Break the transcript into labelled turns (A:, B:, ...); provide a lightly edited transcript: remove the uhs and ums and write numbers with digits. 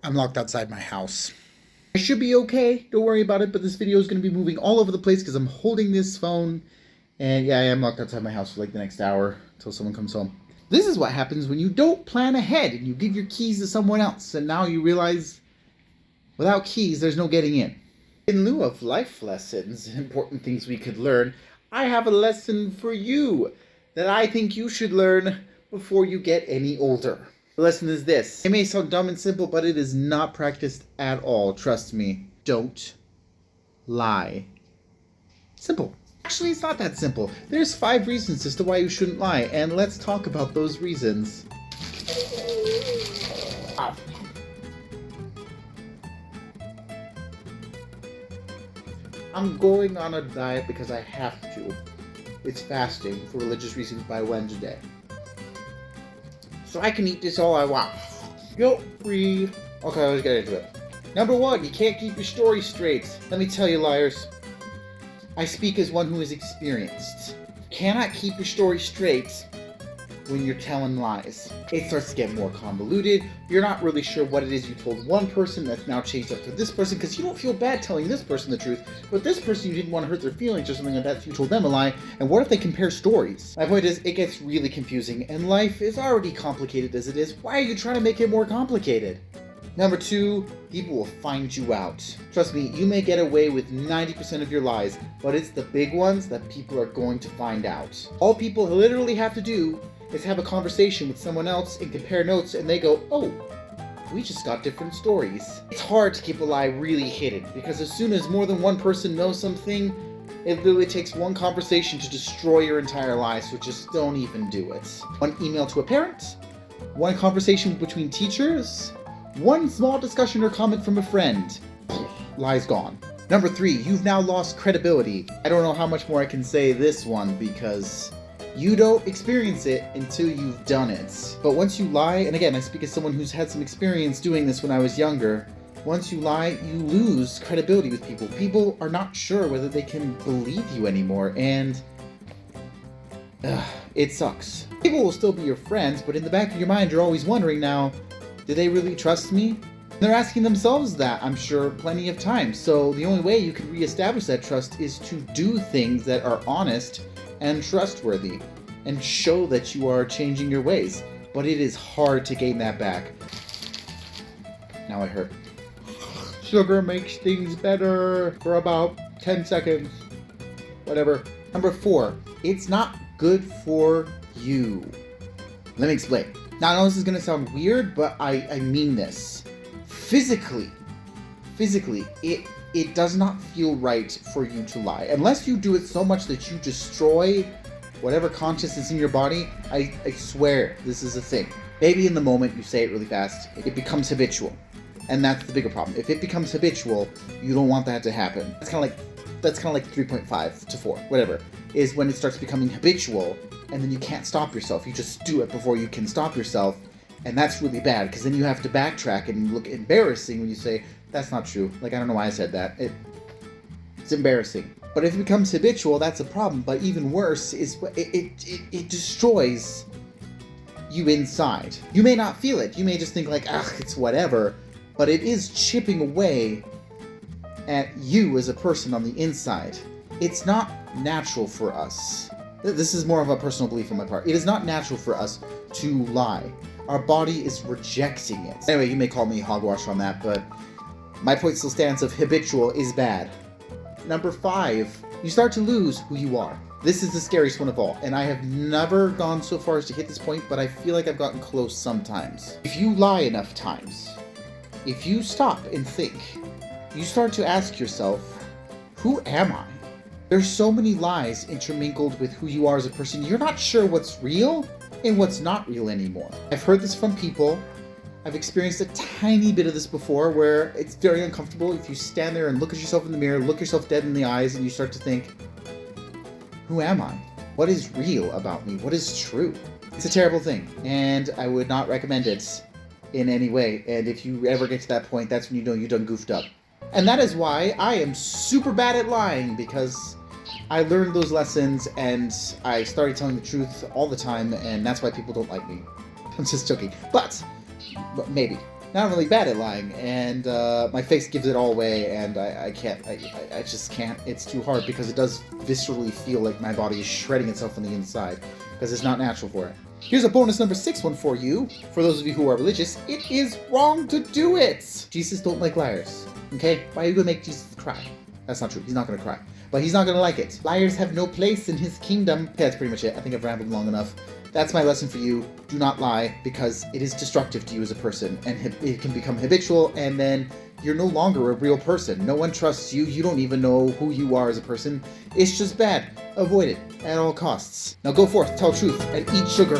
A: I'm locked outside my house. I should be okay, don't worry about it, but this video is going to be moving all over the place because I'm holding this phone. And yeah, I am locked outside my house for like the next hour until someone comes home. This is what happens when you don't plan ahead and you give your keys to someone else, and now you realize without keys, there's no getting in. In lieu of life lessons and important things we could learn, I have a lesson for you that I think you should learn before you get any older. The lesson is this. It may sound dumb and simple, but it is not practiced at all. Trust me. Don't lie. Simple. Actually, it's not that simple. There's 5 reasons as to why you shouldn't lie, and let's talk about those reasons. I'm going on a diet because I have to. It's fasting for religious reasons by Wednesday. So I can eat this all I want. Guilt-free. Okay, let's get into it. Number 1, you can't keep your story straight. Let me tell you, liars. I speak as one who is experienced. You cannot keep your story straight when you're telling lies. It starts to get more convoluted. You're not really sure what it is you told one person that's now changed up to this person, because you don't feel bad telling this person the truth, but this person you didn't want to hurt their feelings or something like that, so you told them a lie. And what if they compare stories? My point is, it gets really confusing, and life is already complicated as it is. Why are you trying to make it more complicated? Number 2, people will find you out. Trust me, you may get away with 90% of your lies, but it's the big ones that people are going to find out. All people literally have to do is have a conversation with someone else and compare notes, and they go, oh, we just got different stories. It's hard to keep a lie really hidden, because as soon as more than one person knows something, it literally takes one conversation to destroy your entire lie, so just don't even do it. One email to a parent, one conversation between teachers, one small discussion or comment from a friend. Lie's gone. Number 3, you've now lost credibility. I don't know how much more I can say this one, because you don't experience it until you've done it. But once you lie, and again, I speak as someone who's had some experience doing this when I was younger, once you lie, you lose credibility with people. People are not sure whether they can believe you anymore, and it sucks. People will still be your friends, but in the back of your mind, you're always wondering now, do they really trust me? They're asking themselves that, I'm sure, plenty of times. So the only way you can reestablish that trust is to do things that are honest and trustworthy, and show that you are changing your ways. But it is hard to gain that back. Now I hurt. Sugar makes things better for about 10 seconds. Whatever. Number 4, it's not good for you. Let me explain. Now I know this is gonna sound weird, but I mean this. Physically, it does not feel right for you to lie. Unless you do it so much that you destroy whatever consciousness in your body, I swear this is a thing. Maybe in the moment you say it really fast, it becomes habitual. And that's the bigger problem. If it becomes habitual, you don't want that to happen. That's kind of like 3.5 to 4, whatever, is when it starts becoming habitual, and then you can't stop yourself. You just do it before you can stop yourself. And that's really bad, because then you have to backtrack and look embarrassing when you say, that's not true. Like, I don't know why I said that. It's embarrassing. But if it becomes habitual, that's a problem. But even worse is it destroys you inside. You may not feel it. You may just think like, it's whatever. But it is chipping away at you as a person on the inside. It's not natural for us. This is more of a personal belief on my part. It is not natural for us to lie. Our body is rejecting it. Anyway, you may call me hogwash on that, but my point still stands of habitual is bad. Number 5, you start to lose who you are. This is the scariest one of all, and I have never gone so far as to hit this point, but I feel like I've gotten close sometimes. If you lie enough times, if you stop and think, you start to ask yourself, who am I? There's so many lies intermingled with who you are as a person, you're not sure what's real and what's not real anymore. I've heard this from people. I've experienced a tiny bit of this before, where it's very uncomfortable if you stand there and look at yourself in the mirror, look yourself dead in the eyes, and you start to think, who am I? What is real about me? What is true? It's a terrible thing, and I would not recommend it in any way. And if you ever get to that point, that's when you know you done goofed up. And that is why I am super bad at lying, because I learned those lessons and I started telling the truth all the time, and that's why people don't like me. I'm just joking. But maybe. Now I'm really bad at lying, and my face gives it all away, and I can't. I just can't. It's too hard because it does viscerally feel like my body is shredding itself on the inside because it's not natural for it. Here's a bonus number 6 one for you. For those of you who are religious, it is wrong to do it. Jesus don't like liars. Okay? Why are you gonna make Jesus cry? That's not true. He's not gonna cry. But he's not gonna like it. Liars have no place in his kingdom. Okay, that's pretty much it. I think I've rambled long enough. That's my lesson for you. Do not lie, because it is destructive to you as a person, and it can become habitual, and then you're no longer a real person. No one trusts you. You don't even know who you are as a person. It's just bad. Avoid it at all costs. Now go forth, tell truth, and eat sugar.